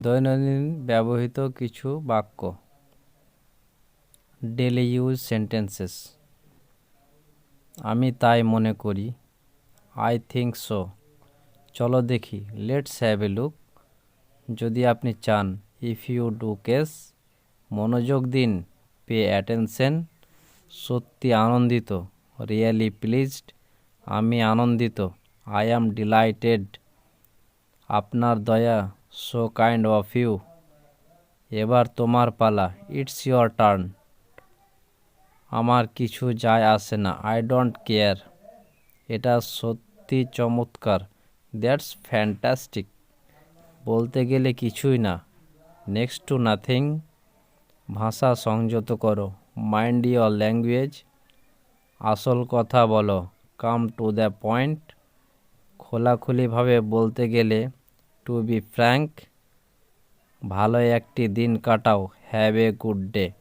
দৈনন্দিন ব্যবহৃত কিছু বাক্য। Daily use sentences. আমি তাই মনে করি। I think so. চলো দেখি। Let's have a look. যদি আপনি চান। If you do case. মনোযোগ দিন। Pay attention. সত্যি আনন্দিত। Really pleased. আমি আনন্দিত। I am delighted. আপনার দয়া। So kind of you. এবার তোমার পালা। It's your turn. আমার কিছু যায় আসে না। I don't care. এটা সত্যি চমৎকার। That's fantastic. বলতে গেলে কিছুই না। Next two nothing. ভাষা সংযত করো। Mind your language. আসল কথা বলো। Come to the point. খোলাখুলিভাবে বলতে গেলে টু বি ফ্র্যাঙ্ক। ভালো একটি দিন কাটাও। Have a good day.